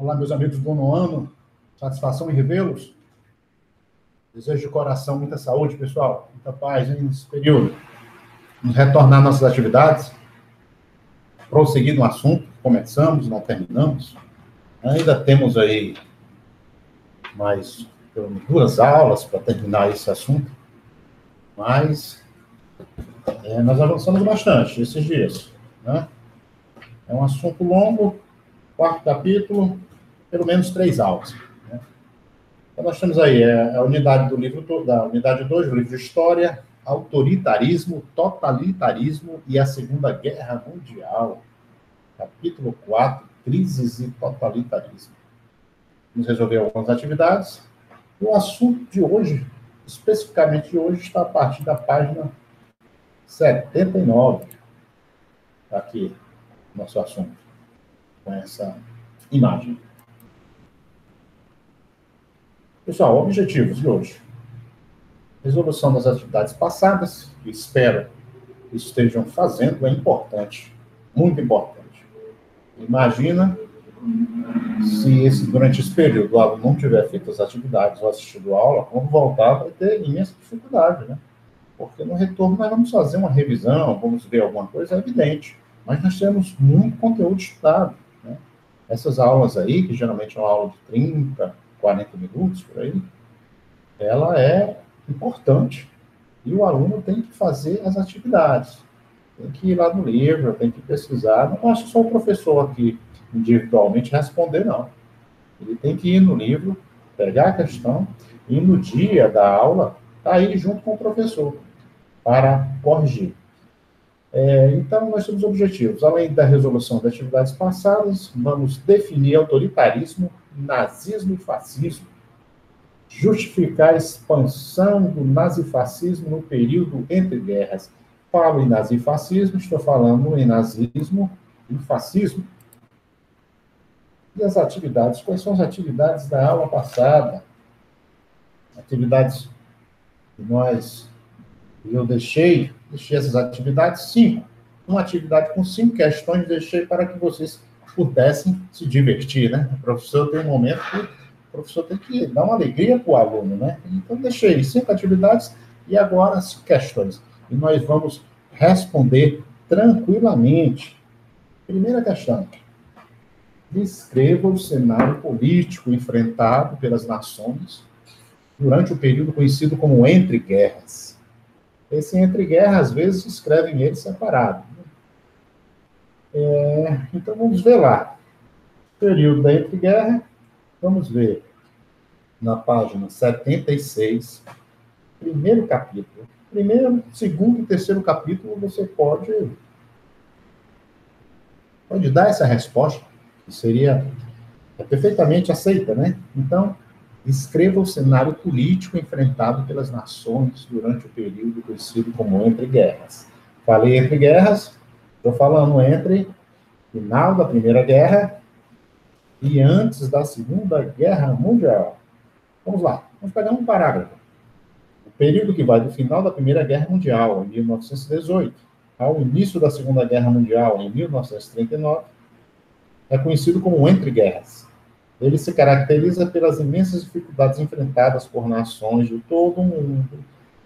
Olá, meus amigos do nono ano. Satisfação em revê-los. Desejo de coração muita saúde, pessoal. Muita paz nesse período. Vamos retornar nossas atividades. Prosseguir no assunto. Começamos, não terminamos. Ainda temos aí mais 2 aulas para terminar esse assunto. Mas nós avançamos bastante esses dias, né? É um assunto longo, 4º capítulo, pelo menos 3 aulas. Né? Então, nós temos aí a unidade do livro, da unidade 2 do livro de História, Autoritarismo, Totalitarismo e a Segunda Guerra Mundial. Capítulo 4, Crises e Totalitarismo. Vamos resolver algumas atividades. O assunto de hoje, especificamente de hoje, está a partir da página 79. Aqui, nosso assunto, com essa imagem. Pessoal, objetivos de hoje. Resolução das atividades passadas, que espero que estejam fazendo, é importante, muito importante. Imagina se durante esse período o aluno não tiver feito as atividades ou assistido a aula, quando voltar vai ter imensa dificuldade, né? Porque no retorno nós vamos fazer uma revisão, vamos ver alguma coisa, é evidente, mas nós temos muito conteúdo estudado, né? Essas aulas aí, que geralmente é uma aula de 30, 40 minutos, por aí, ela é importante. E o aluno tem que fazer as atividades. Tem que ir lá no livro, tem que pesquisar. Não acho que só o professor aqui, individualmente, responder, não. Ele tem que ir no livro, pegar a questão, e no dia da aula, tá aí junto com o professor, para corrigir. Então, nós temos objetivos. Além da resolução das atividades passadas, vamos definir autoritarismo, nazismo e fascismo. Justificar a expansão do nazifascismo no período entre guerras. Falo em nazifascismo, estou falando em nazismo e fascismo. E as atividades? Quais são as atividades da aula passada? Atividades que eu deixei essas atividades, 5. Uma atividade com 5 questões, deixei para que vocês pudessem se divertir, né? O professor tem um momento que o professor tem que dar uma alegria para o aluno, né? Então, deixei 5 atividades e agora 5 questões. E nós vamos responder tranquilamente. Primeira questão. Descreva o cenário político enfrentado pelas nações durante o período conhecido como entre guerras. Esse entre guerras, às vezes, escrevem ele separado. Então, vamos ver lá. Período da entre guerra, vamos ver na página 76, primeiro capítulo. Primeiro, segundo e terceiro capítulo, você pode dar essa resposta, que seria perfeitamente aceita, né? Então, escreva o cenário político enfrentado pelas nações durante o período conhecido como entre guerras. Falei entre guerras, estou falando entre final da Primeira Guerra e antes da Segunda Guerra Mundial. Vamos lá, vamos pegar um parágrafo. O período que vai do final da Primeira Guerra Mundial, em 1918, ao início da Segunda Guerra Mundial, em 1939, é conhecido como entre guerras. Ele se caracteriza pelas imensas dificuldades enfrentadas por nações de todo o mundo,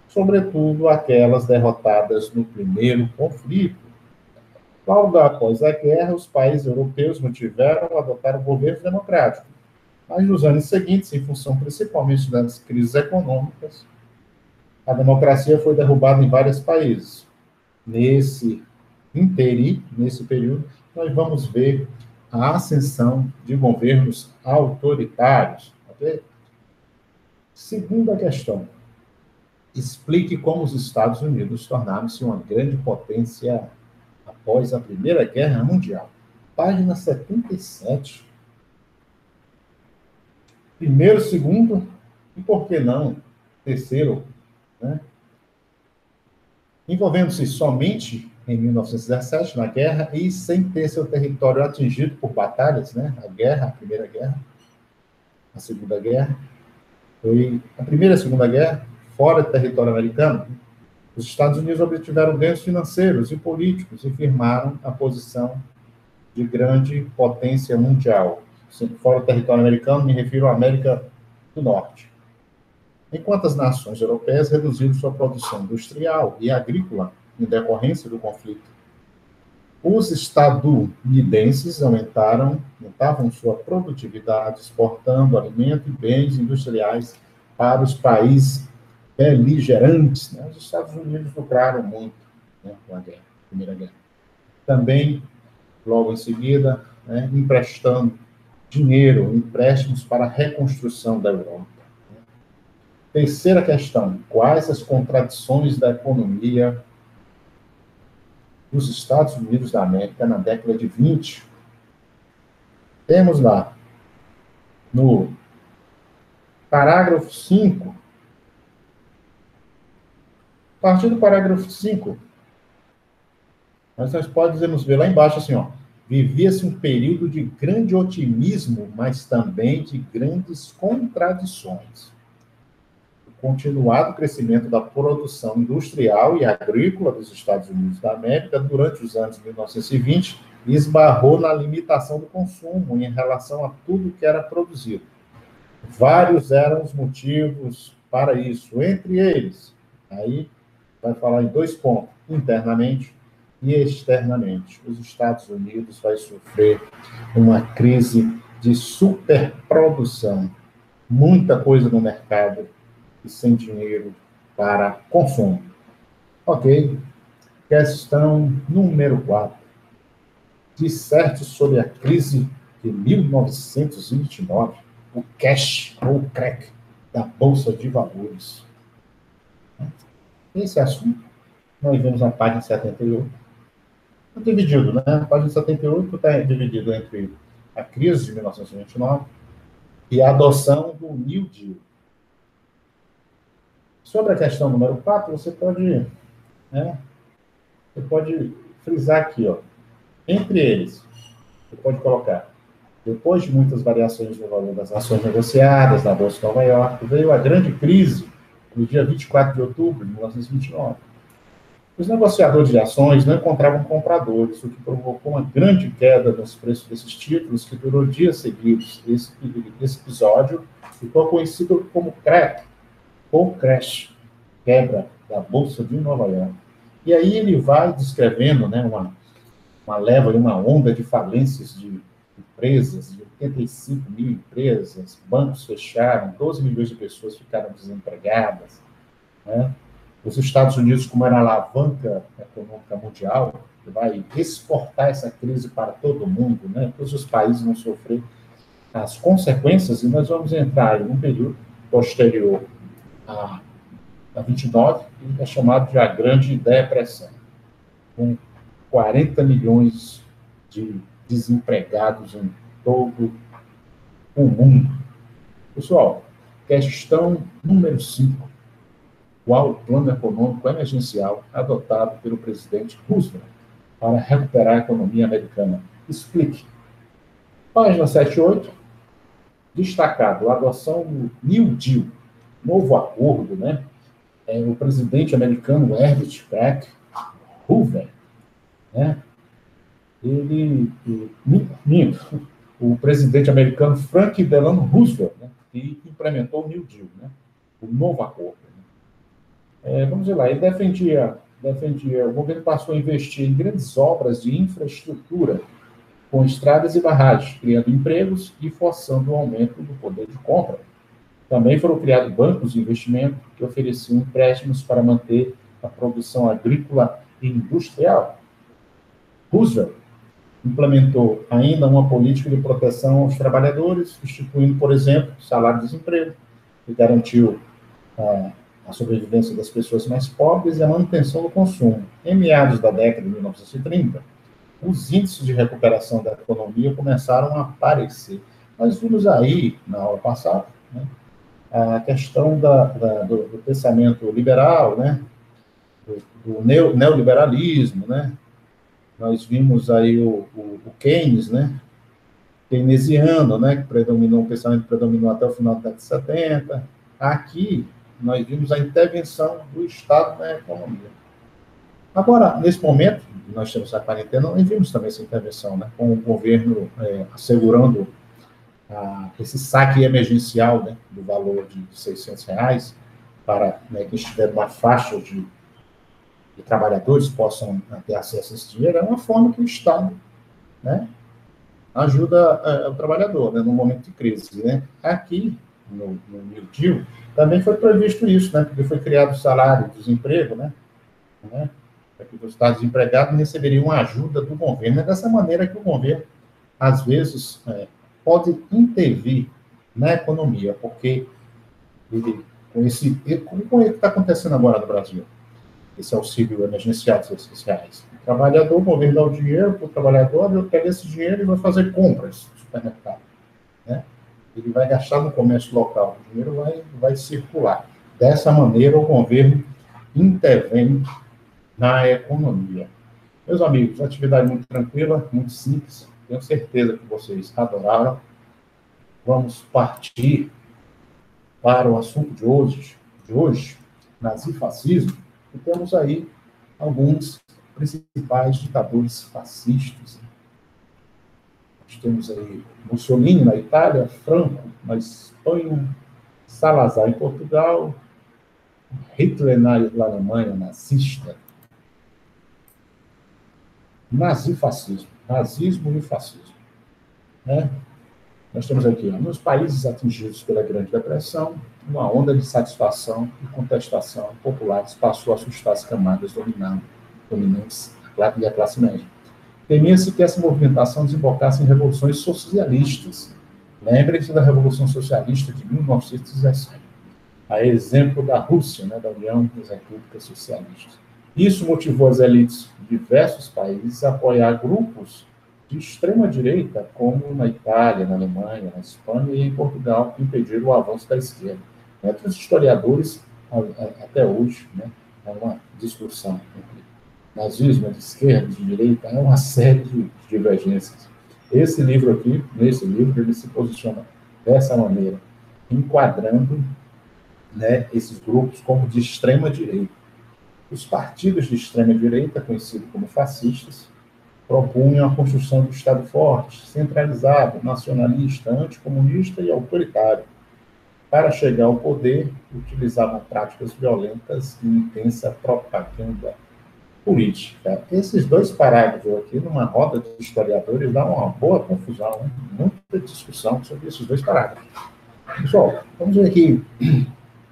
sobretudo aquelas derrotadas no primeiro conflito. Logo após a guerra, os países europeus mantiveram a adotar o governo democrático. Mas nos anos seguintes, em função principalmente das crises econômicas, a democracia foi derrubada em vários países. Nesse período, nós vamos ver a ascensão de governos autoritários. Okay? Segunda questão. Explique como os Estados Unidos tornaram-se uma grande potência após a Primeira Guerra Mundial. Página 77. Primeiro, segundo, e por que não terceiro, né? Envolvendo-se somente em 1917, na guerra, e sem ter seu território atingido por batalhas, né? A Primeira Guerra, a Segunda Guerra, foi a Primeira e a Segunda Guerra, fora do território americano. Os Estados Unidos obtiveram ganhos financeiros e políticos e firmaram a posição de grande potência mundial. fora do território americano, me refiro à América do Norte. Enquanto as nações europeias reduziram sua produção industrial e agrícola em decorrência do conflito, os estadunidenses aumentavam sua produtividade, exportando alimento e bens industriais para os países beligerantes. Né? Os Estados Unidos lucraram muito, né, com a guerra, Primeira Guerra. Também, logo em seguida, né, emprestando dinheiro, empréstimos para a reconstrução da Europa. Terceira questão: quais as contradições da economia dos Estados Unidos da América na década de 20? Temos lá, no parágrafo 5, a partir do parágrafo 5, nós podemos ver lá embaixo assim, ó, vivia-se um período de grande otimismo, mas também de grandes contradições. O continuado crescimento da produção industrial e agrícola dos Estados Unidos da América durante os anos 1920 esbarrou na limitação do consumo em relação a tudo que era produzido. Vários eram os motivos para isso, entre eles, aí vai falar em 2 pontos, internamente e externamente. Os Estados Unidos vai sofrer uma crise de superprodução, muita coisa no mercado e sem dinheiro para consumo. Ok. Questão número 4. Disserte sobre a crise de 1929, o cash ou crack da Bolsa de Valores. Esse assunto nós vemos na página 78. Está dividido, né? A página 78 está dividido entre a crise de 1929 e a adoção do New Deal. Sobre a questão número 4, você pode frisar aqui, ó, entre eles, você pode colocar: depois de muitas variações no valor das ações negociadas na Bolsa de Nova York, veio a grande crise no dia 24 de outubro de 1929. Os negociadores de ações não encontravam compradores, o que provocou uma grande queda nos preços desses títulos, que durou dias seguidos. Esse episódio ficou conhecido como crack, ou crash, quebra da Bolsa de Nova York. E aí ele vai descrevendo, né, uma leva, uma onda de falências de empresas, de 85 mil empresas, bancos fecharam, 12 milhões de pessoas ficaram desempregadas, né? Os Estados Unidos, como era a alavanca econômica mundial, vai exportar essa crise para todo mundo, né? Todos os países vão sofrer as consequências, e nós vamos entrar em um período posterior a 29, que é chamado de a Grande Depressão, com 40 milhões de desempregados em todo o mundo. Pessoal, questão número 5. Qual o plano econômico emergencial adotado pelo presidente Roosevelt para recuperar a economia americana? Explique. Página 78, destacado, a adoção do New Deal, novo acordo, né? O presidente americano Herbert Hoover, né? O presidente americano Franklin Delano Roosevelt, né? Que implementou o New Deal, né? O novo acordo. Vamos ver lá, ele defendia, o governo passou a investir em grandes obras de infraestrutura, com estradas e barragens, criando empregos e forçando o aumento do poder de compra. Também foram criados bancos de investimento que ofereciam empréstimos para manter a produção agrícola e industrial. Roosevelt implementou ainda uma política de proteção aos trabalhadores, instituindo, por exemplo, o salário-desemprego, que garantiu a sobrevivência das pessoas mais pobres e a manutenção do consumo. Em meados da década de 1930, os índices de recuperação da economia começaram a aparecer. Nós vimos aí, na aula passada, né, a questão do pensamento liberal, né, do neoliberalismo, né? Nós vimos aí o Keynes, né, keynesiano, né, que predominou, o pensamento predominou até o final da década de 70. Aqui, nós vimos a intervenção do Estado na economia. Agora, nesse momento, nós temos a quarentena, nós vimos também essa intervenção, né, com o governo assegurando esse saque emergencial, né, do valor de R$ 600 para, né, quem estiver numa faixa de trabalhadores possam ter acesso a esse dinheiro, é uma forma que o Estado, né, ajuda o trabalhador, né, no momento de crise. Né? Aqui, no New Deal, também foi previsto isso, né, porque foi criado o salário e desemprego, né, para que os estados desempregados receberiam uma ajuda do governo. É dessa maneira que o governo, às vezes, pode intervir na economia, porque ele, como o que está acontecendo agora no Brasil, esse auxílio emergencial de R$ 600. O trabalhador, o governo dá o dinheiro para o trabalhador, ele pega esse dinheiro e vai fazer compras no supermercado. Né? Ele vai gastar no comércio local, o dinheiro vai circular. Dessa maneira, o governo intervém na economia. Meus amigos, atividade muito tranquila, muito simples, tenho certeza que vocês adoraram. Vamos partir para o assunto de hoje, nazifascismo, e temos aí alguns principais ditadores fascistas. Nós temos aí Mussolini na Itália, Franco na Espanha, Salazar em Portugal, Hitler na Alemanha, nazista. Nazifascismo, nazismo e fascismo. Né? Nós temos aqui, nos países atingidos pela Grande Depressão, uma onda de satisfação e contestação populares passou a assustar as camadas dominantes e a classe média. Temia-se que essa movimentação desembocasse em revoluções socialistas. Lembrem-se da Revolução Socialista de 1917, a exemplo da Rússia, né, da União das Repúblicas Socialistas. Isso motivou as elites de diversos países a apoiar grupos de extrema-direita, como na Itália, na Alemanha, na Espanha e em Portugal, que impediram o avanço da esquerda. Entre os historiadores, até hoje, né, há uma discussão entre nazismo de esquerda, de direita, é uma série de divergências. Esse livro aqui, nesse livro, ele se posiciona dessa maneira, enquadrando, né, esses grupos como de extrema-direita. Os partidos de extrema-direita, conhecidos como fascistas, propunham a construção do Estado forte, centralizado, nacionalista, anticomunista e autoritário. Para chegar ao poder, utilizavam práticas violentas e intensa propaganda política. Esses dois parágrafos aqui, numa roda de historiadores, dão uma boa confusão, né? Muita discussão sobre esses dois parágrafos. Pessoal, vamos ver aqui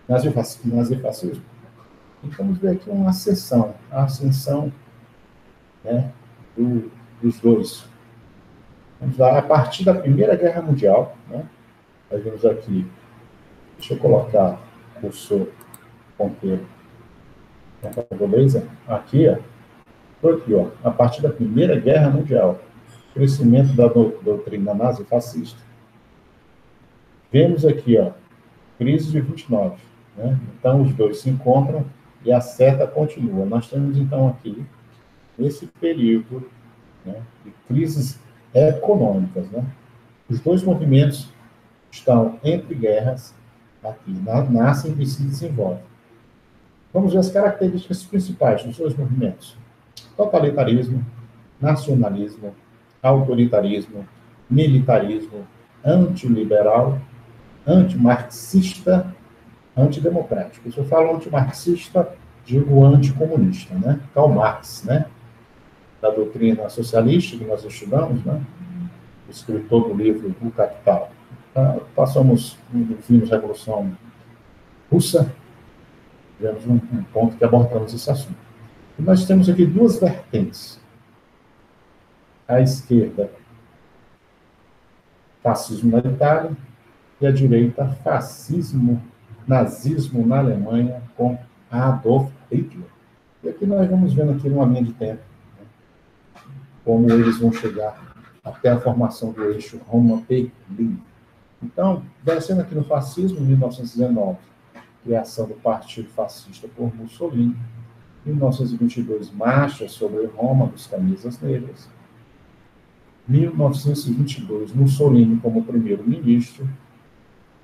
nazifascismo. E vamos ver aqui uma ascensão, a ascensão, né, dos dois. Vamos lá, a partir da Primeira Guerra Mundial, né, nós vemos aqui, deixa eu colocar o seu ponteiro, beleza? Aqui, ó, a partir da Primeira Guerra Mundial, crescimento da doutrina nazi-fascista. Vemos aqui, ó, crise de 29, né? Então, os dois se encontram e a seta continua. Nós temos, então, aqui, nesse período, né, de crises econômicas, né? Os dois movimentos estão entre guerras, aqui, nascem e se desenvolvem. Vamos ver as características principais dos dois movimentos. Totalitarismo, nacionalismo, autoritarismo, militarismo, antiliberal, antimarxista, antidemocrático. Se eu falo antimarxista, digo anticomunista, né? Karl Marx, né? Da doutrina socialista que nós estudamos, né? O escritor do livro O Capital. Vimos a Revolução Russa, tivemos um ponto que abordamos esse assunto. E nós temos aqui duas vertentes. À esquerda, fascismo na Itália, e à direita, fascismo, nazismo na Alemanha, com Adolf Hitler. E aqui nós vamos vendo aqui numa linha de tempo, né, como eles vão chegar até a formação do eixo Roma-Berlim. Então, descendo aqui no fascismo, em 1919, criação do Partido Fascista por Mussolini. 1922, marcha sobre Roma dos Camisas Negras. 1922, Mussolini como primeiro-ministro.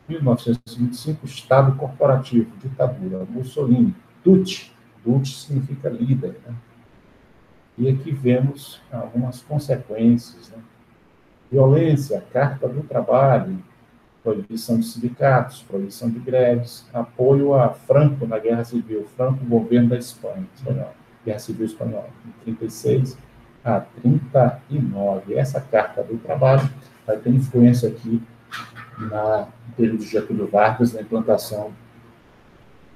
1925, Estado Corporativo, ditadura, Mussolini. Duce significa líder, né? E aqui vemos algumas consequências, né, Violência, Carta do Trabalho, proibição de sindicatos, proibição de greves, apoio a Franco na Guerra Civil, Franco, governo da Espanha, Guerra Civil Espanhola, de 36 a 39. Essa Carta do Trabalho vai ter influência aqui no período de Getúlio Vargas, na implantação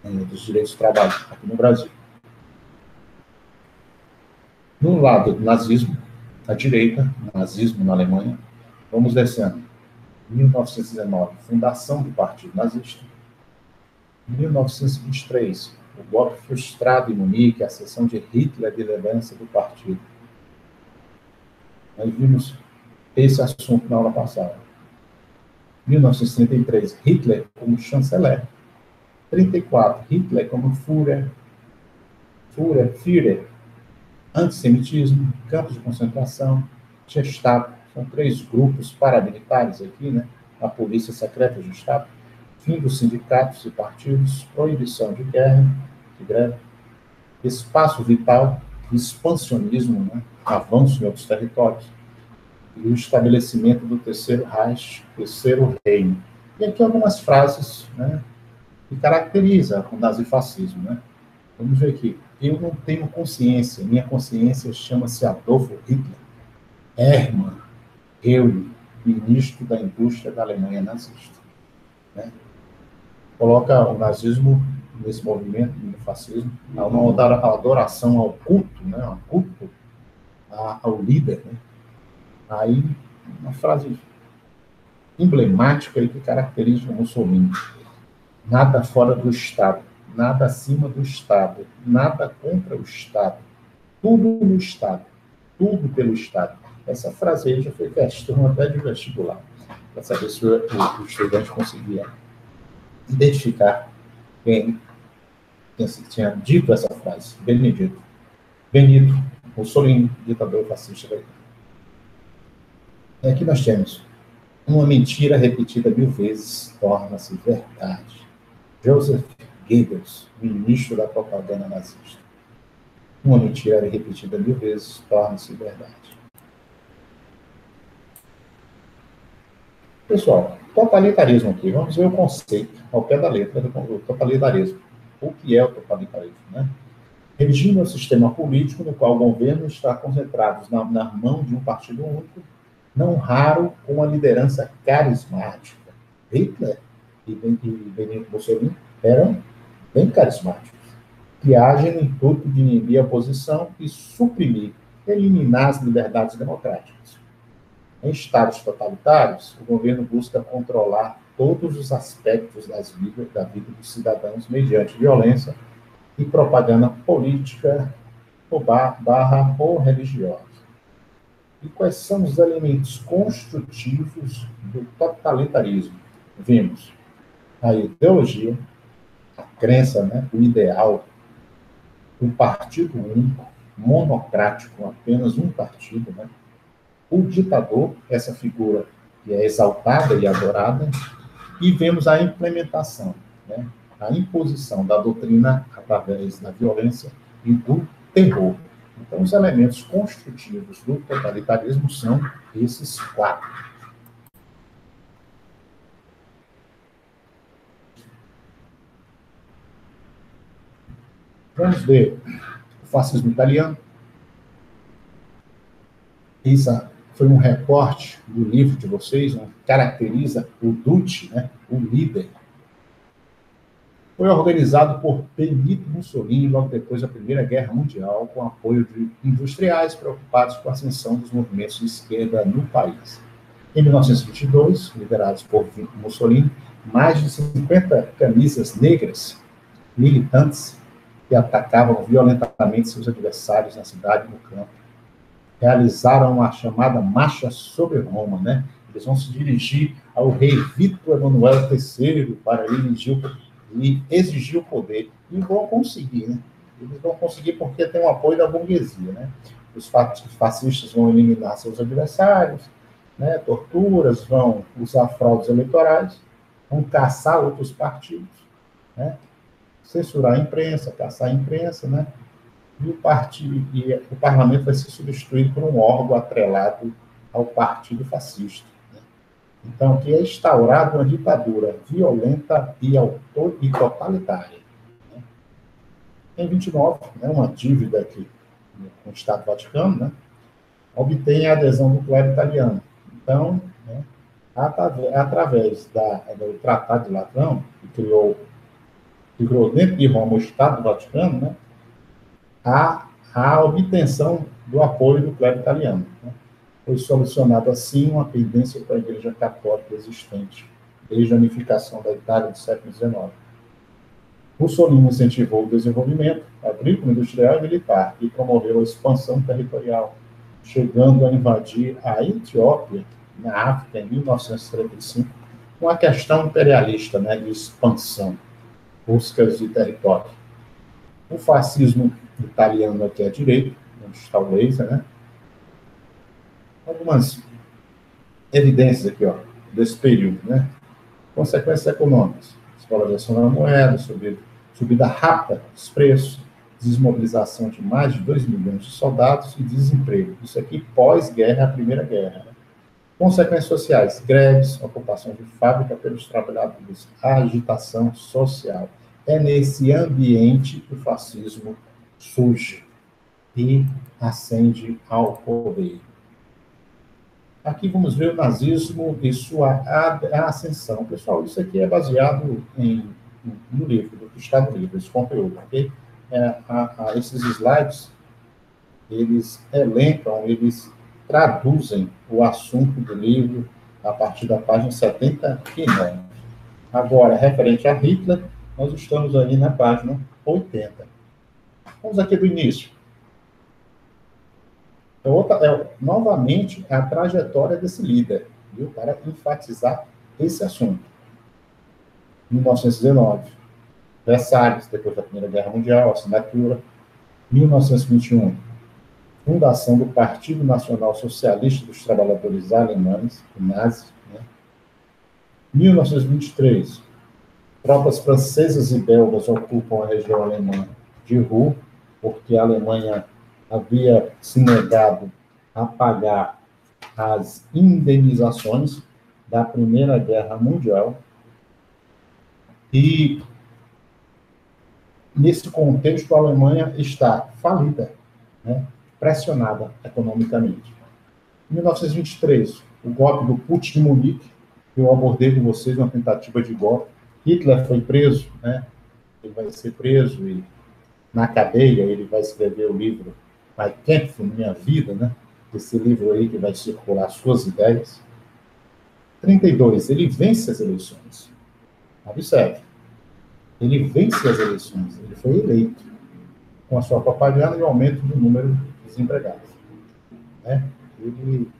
dos direitos do trabalho aqui no Brasil. No lado do nazismo, à direita, nazismo na Alemanha, vamos descendo. 1919, fundação do Partido Nazista. 1923, o golpe frustrado em Munique, a cessão de Hitler de liderança do partido. Nós vimos esse assunto na aula passada. 1933, Hitler como chanceler. 34, Hitler como Führer, antissemitismo, campos de concentração, Gestapo, são 3 grupos paramilitares aqui, né? A polícia secreta, Gestapo, fim dos sindicatos e partidos, proibição de guerra, de greve, espaço vital, expansionismo, né? Avanço em outros territórios, e o estabelecimento do Terceiro Reich, Terceiro Reino. E aqui algumas frases, né, que caracterizam o nazifascismo, né? Vamos ver aqui. Eu não tenho consciência, minha consciência chama-se Adolf Hitler. Hermann Göring, ministro da indústria da Alemanha nazista. Né? Coloca o nazismo nesse movimento, no fascismo, uma adoração ao culto, né? Ao culto ao líder. Né? Aí, uma frase emblemática aí que caracteriza o Mussolini. Nada fora do Estado, nada acima do Estado, nada contra o Estado, tudo no Estado, tudo pelo Estado. Essa frase aí já foi questão até de vestibular, para saber se o estudante conseguia identificar quem tinha dito essa frase. Benito Mussolini, ditador fascista da Itália. Aqui nós temos uma mentira repetida 1000 vezes torna-se verdade. Joseph Goebbels, ministro da propaganda nazista. Uma mentira repetida 1000 vezes torna-se verdade. Pessoal, totalitarismo aqui, vamos ver o conceito ao pé da letra do totalitarismo. O que é o totalitarismo? Né? Regime é um sistema político no qual o governo está concentrado na mão de um partido único, não raro com uma liderança carismática. Hitler e Benito Mussolini eram bem carismáticos, que agem no intuito de inibir a oposição e suprimir, eliminar as liberdades democráticas. Em estados totalitários, o governo busca controlar todos os aspectos da vida dos cidadãos mediante violência e propaganda política ou religiosa. E quais são os elementos construtivos do totalitarismo? Vimos a ideologia, a crença, né, o ideal, o partido único, monocrático, apenas um partido, né? O ditador, essa figura que é exaltada e adorada, e vemos a implementação, né? A imposição da doutrina através da violência e do terror. Então, os elementos construtivos do totalitarismo são esses 4. Vamos ver o fascismo italiano. Isso foi um recorte do livro de vocês, né? Caracteriza o Duce, né? O líder. Foi organizado por Benito Mussolini logo depois da Primeira Guerra Mundial, com apoio de industriais preocupados com a ascensão dos movimentos de esquerda no país. Em 1922, liderados por Mussolini, mais de 50 camisas negras militantes que atacavam violentamente seus adversários na cidade e no campo realizaram a chamada Marcha sobre Roma, né? Eles vão se dirigir ao rei Vítor Emanuel III para exigir o poder. E vão conseguir, né? Eles vão conseguir porque tem o apoio da burguesia, né? Os fascistas vão eliminar seus adversários, né? Torturas, vão usar fraudes eleitorais, vão caçar outros partidos, né? Censurar a imprensa, caçar a imprensa, né? E o parlamento vai ser substituído por um órgão atrelado ao Partido Fascista. Então, que é instaurada uma ditadura violenta e totalitária. Em 29, uma dívida aqui com o Estado Vaticano, obtém a adesão do clero italiano. Então, através do Tratado de Latrão, que criou dentro de Roma o Estado Vaticano, a obtenção do apoio do clero italiano. Foi solucionada, assim, uma pendência para a Igreja Católica existente, desde a unificação da Itália do século XIX. Mussolini incentivou o desenvolvimento agrícola, industrial e militar e promoveu a expansão territorial, chegando a invadir a Etiópia, na África, em 1935, com a questão imperialista, de expansão, buscas de território. O fascismo italiano aqui à direita, onde está o laser, algumas evidências aqui, desse período, Consequências econômicas: desvalorização da moeda, subida rápida dos preços, desmobilização de mais de 2 milhões de soldados e desemprego. Isso aqui pós-guerra, a Primeira Guerra. Consequências sociais: greves, ocupação de fábrica pelos trabalhadores, agitação social. É nesse ambiente que o fascismo surge e ascende ao poder. Aqui vamos ver o nazismo e sua ascensão. Pessoal, isso aqui é baseado no livro, do que está no livro, esse conteúdo, ok? Esses slides, eles elencam, eles traduzem o assunto do livro a partir da página 79. Agora, referente a Hitler, nós estamos aí na página 80. Vamos aqui do início. Novamente, a trajetória desse líder, viu? Para enfatizar esse assunto. 1919, Versalhes, depois da Primeira Guerra Mundial, assinatura. 1921, fundação do Partido Nacional Socialista dos Trabalhadores Alemães, o Nazi. 1923, tropas francesas e belgas ocupam a região alemã de Ruhr, porque a Alemanha havia se negado a pagar as indenizações da Primeira Guerra Mundial. E, nesse contexto, a Alemanha está falida, pressionada economicamente. Em 1923, o golpe do Putsch de Munique, que eu abordei com vocês, uma tentativa de golpe. Hitler foi preso, ele vai ser preso e, na cadeia, ele vai escrever o livro Mein Kampf, Minha Vida, esse livro aí que vai circular suas ideias. 32, ele vence as eleições. Observe, ele vence as eleições, ele foi eleito com a sua propaganda e o aumento do número de desempregados. Ele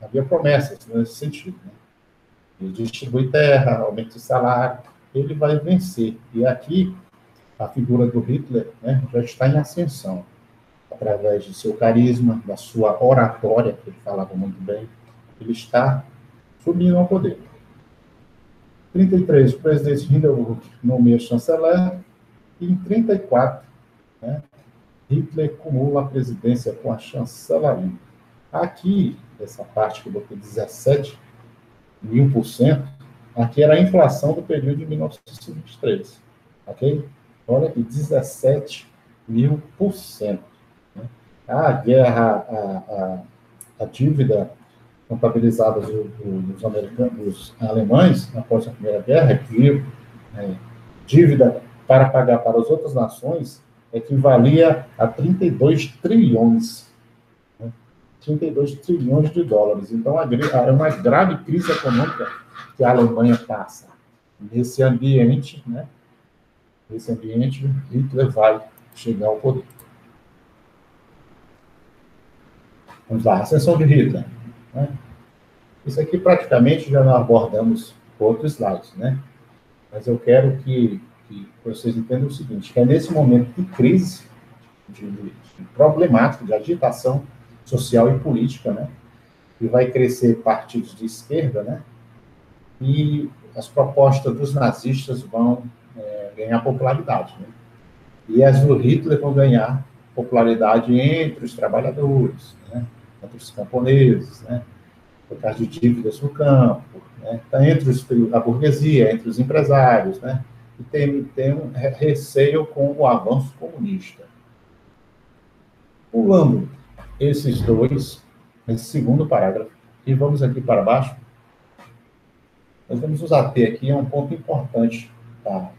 havia promessas nesse sentido. Ele distribui terra, aumenta o salário, ele vai vencer. E aqui, a figura do Hitler já está em ascensão, através de seu carisma, da sua oratória, que ele falava muito bem, ele está subindo ao poder. 33, o presidente Hindenburg nomeia chanceler, e em 34, Hitler acumula a presidência com a chancelaria. Aqui, essa parte que eu botei 17.000%, aqui era a inflação do período de 1923, ok? Olha aqui, 17.000%. A guerra, a dívida contabilizada dos alemães após a Primeira Guerra, dívida para pagar para as outras nações, equivalia a 32 trilhões. 32 trilhões de dólares. Então, é uma grave crise econômica que a Alemanha passa. Nesse ambiente, Hitler vai chegar ao poder. Vamos lá, ascensão de Hitler. Isso aqui praticamente já abordamos outros slides, Mas eu quero que vocês entendam o seguinte, que é nesse momento de crise, de problemática, de agitação social e política, que vai crescer partidos de esquerda, e as propostas dos nazistas vão ganhar popularidade, e as do Hitler vão ganhar popularidade entre os trabalhadores, entre os camponeses, por causa de dívidas no campo, né? Está entre a burguesia, entre os empresários, né? E tem um receio com o avanço comunista. Pulando esses dois, esse segundo parágrafo, e vamos aqui para baixo, nós vamos nos ater aqui a um ponto importante da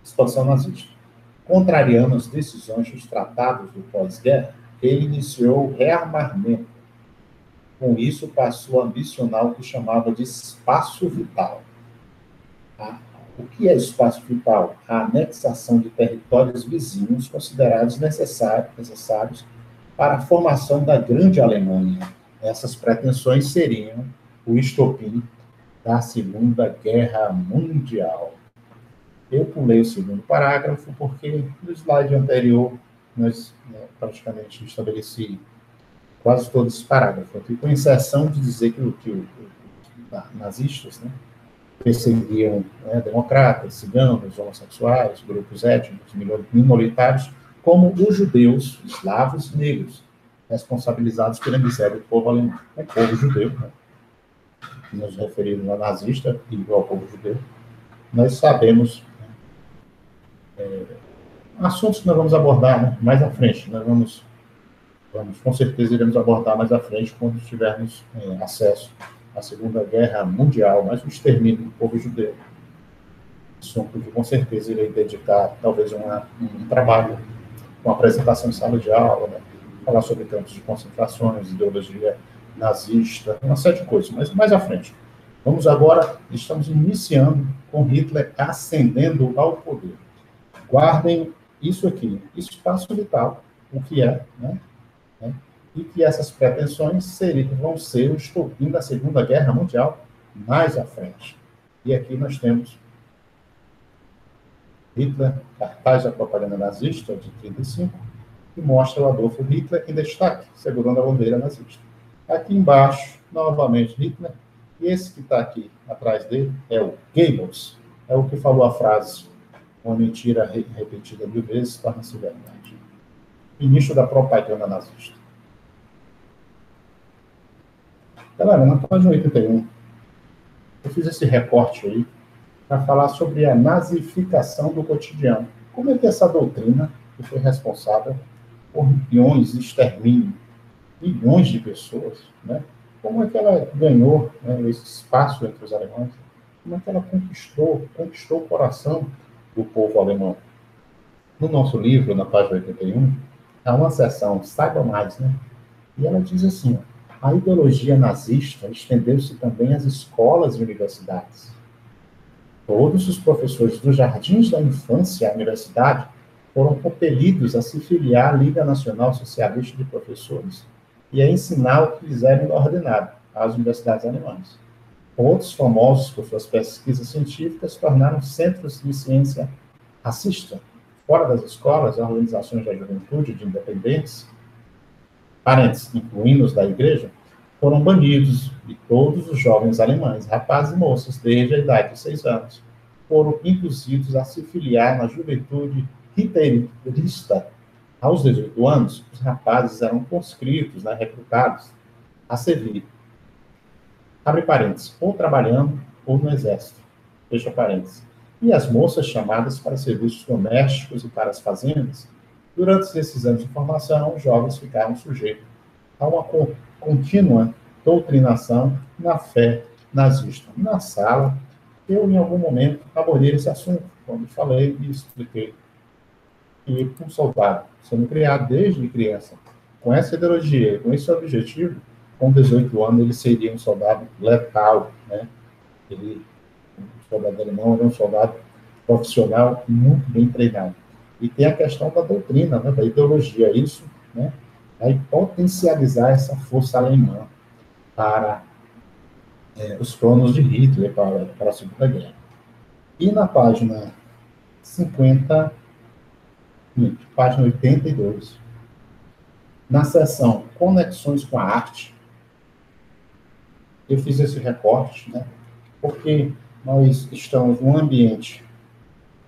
expansão nazista. Contrariando as decisões dos tratados do pós-guerra, ele iniciou o rearmamento. Com isso, passou a ambicionar o que chamava de espaço vital. O que é espaço vital? A anexação de territórios vizinhos considerados necessários para a formação da grande Alemanha. Essas pretensões seriam o estopim da Segunda Guerra Mundial. Eu pulei o segundo parágrafo porque no slide anterior nós praticamente estabeleci quase todo esse parágrafo aqui, com exceção de dizer que os nazistas, né, perseguiam democratas, ciganos, homossexuais, grupos étnicos, minoritários, como os judeus, eslavos e negros, responsabilizados pela miséria do povo alemão. É o povo judeu, né? Nos referimos ao nazista e ao povo judeu. Nós sabemos assuntos que nós vamos abordar, né, mais à frente. Nós vamos, com certeza, iremos abordar mais à frente quando tivermos acesso à Segunda Guerra Mundial, mas o extermínio do povo judeu. Assunto que, com certeza, irei dedicar, talvez, um trabalho, uma apresentação em sala de aula, né, falar sobre campos de concentrações, ideologia nazista, uma série de coisas, mas mais à frente. Vamos agora, estamos iniciando com Hitler ascendendo ao poder. Guardem isso aqui, espaço vital, o que é, né? E que essas pretensões vão ser o estopim da Segunda Guerra Mundial mais à frente. E aqui nós temos Hitler, cartaz da propaganda nazista de 1935, que mostra o Adolf Hitler em destaque, segurando a bandeira nazista. Aqui embaixo, novamente, Hitler, e esse que está aqui atrás dele é o Goebbels, é o que falou a frase: uma mentira repetida 1000 vezes torna-se verdade. Ministro da propaganda nazista. Galera, na página 81, eu fiz esse recorte aí para falar sobre a nazificação do cotidiano. Como é que essa doutrina, que foi responsável por milhões de extermínio, milhões de pessoas, né? Como é que ela ganhou, né, esse espaço entre os alemães? Como é que ela conquistou o coração do povo alemão? No nosso livro, na página 81, há uma seção, Saiba Mais, né? E ela diz assim: a ideologia nazista estendeu-se também às escolas e universidades. Todos os professores dos jardins da infância à universidade foram compelidos a se filiar à Liga Nacional Socialista de Professores e a ensinar o que lhes era ordenado às universidades alemãs. Outros famosos por suas pesquisas científicas tornaram centros de ciência racista. Fora das escolas, organizações da juventude de independentes, parentes, incluindo os da igreja, foram banidos e todos os jovens alemães, rapazes e moças, desde a idade de 6 anos, foram induzidos a se filiar na juventude hitlerista. Aos 18 anos, os rapazes eram conscritos, né, recrutados a servir, abre parênteses, ou trabalhando ou no exército, fecha parênteses. E as moças chamadas para serviços domésticos e para as fazendas. Durante esses anos de formação, os jovens ficaram sujeitos a uma contínua doutrinação na fé nazista. Na sala, eu, em algum momento, abordei esse assunto, quando falei e expliquei que um soldado, sendo criado desde criança, com essa ideologia, com esse objetivo, com 18 anos, ele seria um soldado letal, né? O soldado alemão era um soldado profissional muito bem treinado. E tem a questão da doutrina, né, da ideologia, isso, né, vai potencializar essa força alemã para os planos de Hitler para a Segunda Guerra. E na página 82, na seção Conexões com a Arte, eu fiz esse recorte, né, porque nós estamos num ambiente,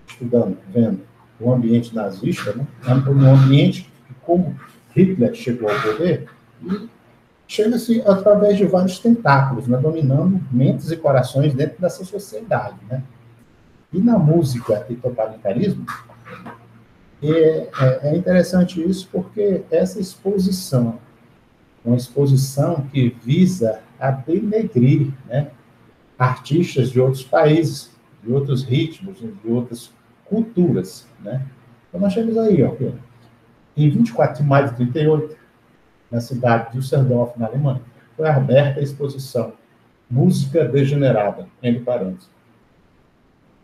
estudando, vendo, o ambiente nazista, né, um ambiente que, como Hitler chegou ao poder, e chega-se através de vários tentáculos, né, dominando mentes e corações dentro dessa sociedade, né? E na música e totalitarismo, é interessante isso porque essa exposição, uma exposição que visa a denegrir, né, artistas de outros países, de outros ritmos, de outras culturas, né? Então nós temos aí, ó, em 24 de maio de 38, na cidade de Düsseldorf, na Alemanha, foi aberta a exposição Música Degenerada, entre parênteses,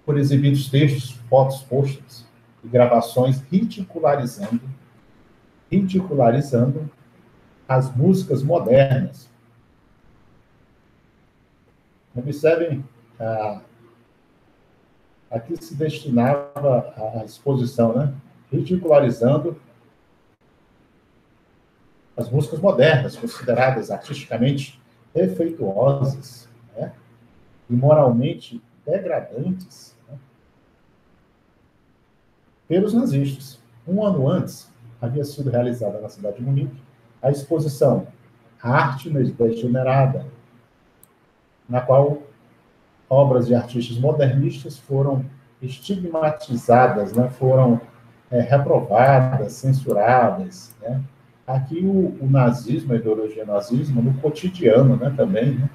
por exibidos textos, fotos, posters e gravações ridicularizando as músicas modernas. Observem, aqui se destinava a exposição, né? Ridicularizando as músicas modernas, consideradas artisticamente defeituosas, né? E moralmente degradantes, né, pelos nazistas. Um ano antes, havia sido realizada na cidade de Munique a exposição Arte Degenerada, na qual obras de artistas modernistas foram estigmatizadas, né, foram reprovadas, censuradas, né? Aqui o nazismo, a ideologia nazismo, no cotidiano, né, também, né,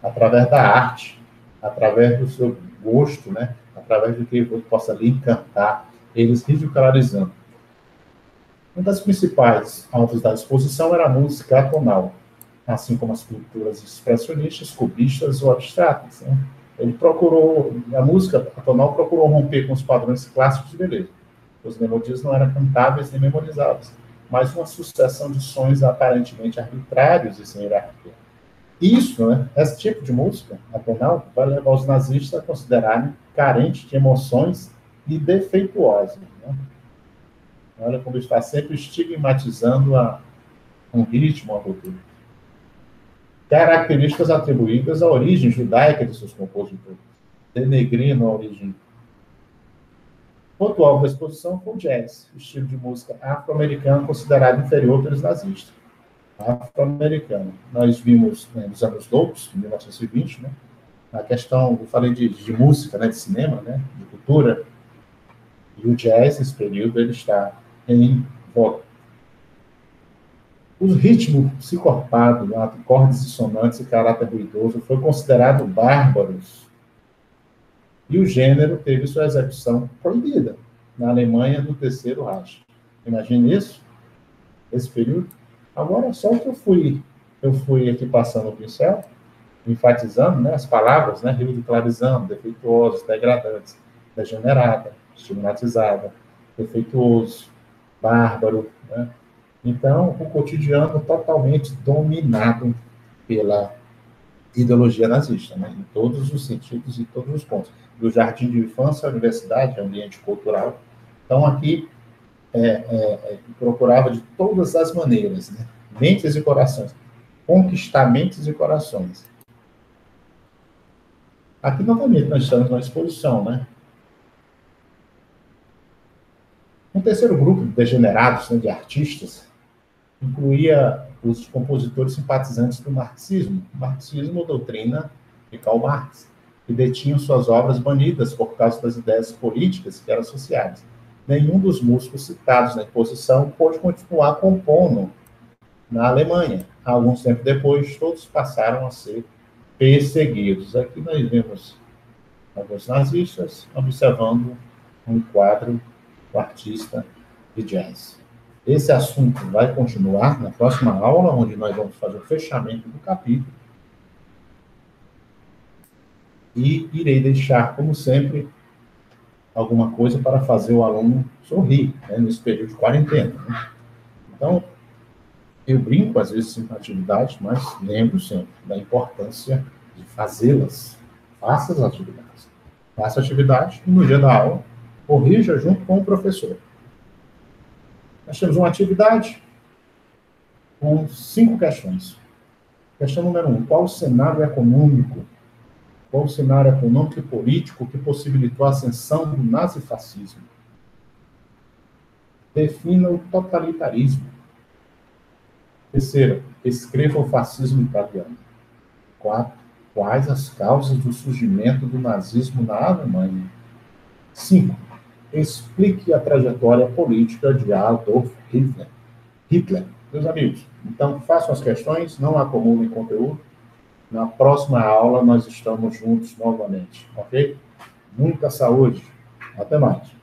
através da arte, através do seu gosto, né, através do que possa lhe encantar, eles ridicularizando. Uma das principais alvos da exposição era a música atonal, assim como as pinturas expressionistas, cubistas ou abstratas, né? A música atonal procurou romper com os padrões clássicos de beleza. As melodias não eram cantáveis nem memorizáveis, mas uma sucessão de sons aparentemente arbitrários e sem hierarquia. Isso, né, esse tipo de música atonal vai levar os nazistas a considerarem carente de emoções e defeituosa, né? Olha como está sempre estigmatizando um ritmo, uma cultura. Características atribuídas à origem judaica de seus compositores, denegrindo a origem. Outro alvo da exposição foi o jazz, estilo de música afro-americano considerado inferior pelos nazistas. Afro-americano. Nós vimos, né, nos anos loucos, em 1920, né, a questão, eu falei de música, né, de cinema, né, de cultura, e o jazz, nesse período, ele está em voga. O ritmo psicopado, acordes dissonantes e caráter ruidoso foi considerado bárbaros. E o gênero teve sua execução proibida na Alemanha do Terceiro Reich. Imagine isso, esse período. Agora, só que eu fui aqui passando o pincel, enfatizando, né, as palavras, né, ridicularizando, defeituosos, degradantes, degenerada, estigmatizada, defeituoso, bárbaro, né? Então, o cotidiano totalmente dominado pela ideologia nazista, né? Em todos os sentidos e todos os pontos. Do jardim de infância à universidade, ambiente cultural. Então, aqui, procurava de todas as maneiras, né? Mentes e corações. Conquistar mentes e corações. Aqui, novamente, nós estamos na exposição, né? Um terceiro grupo de degenerados, né, de artistas, incluía os compositores simpatizantes do marxismo. Marxismo, doutrina de Karl Marx, que detinham suas obras banidas por causa das ideias políticas que eram associadas. Nenhum dos músicos citados na exposição pôde continuar compondo na Alemanha. Alguns tempo depois, todos passaram a ser perseguidos. Aqui nós vemos alguns nazistas observando um quadro do artista de jazz. Esse assunto vai continuar na próxima aula, onde nós vamos fazer o fechamento do capítulo. E irei deixar, como sempre, alguma coisa para fazer o aluno sorrir, né, nesse período de quarentena, né? Então, eu brinco, às vezes, com atividades, mas lembro sempre da importância de fazê-las. Faça as atividades. Faça a atividade e, no dia da aula, corrija junto com o professor. Nós temos uma atividade com 5 questões. Questão número 1. Qual o cenário econômico? Qual o cenário econômico e político que possibilitou a ascensão do nazifascismo? Defina o totalitarismo. Terceira. Escreva o fascismo italiano. 4. Quais as causas do surgimento do nazismo na Alemanha? 5. Explique a trajetória política de Adolf Hitler. Meus amigos, então façam as questões, não acumulem conteúdo. Na próxima aula nós estamos juntos novamente, ok? Muita saúde. Até mais.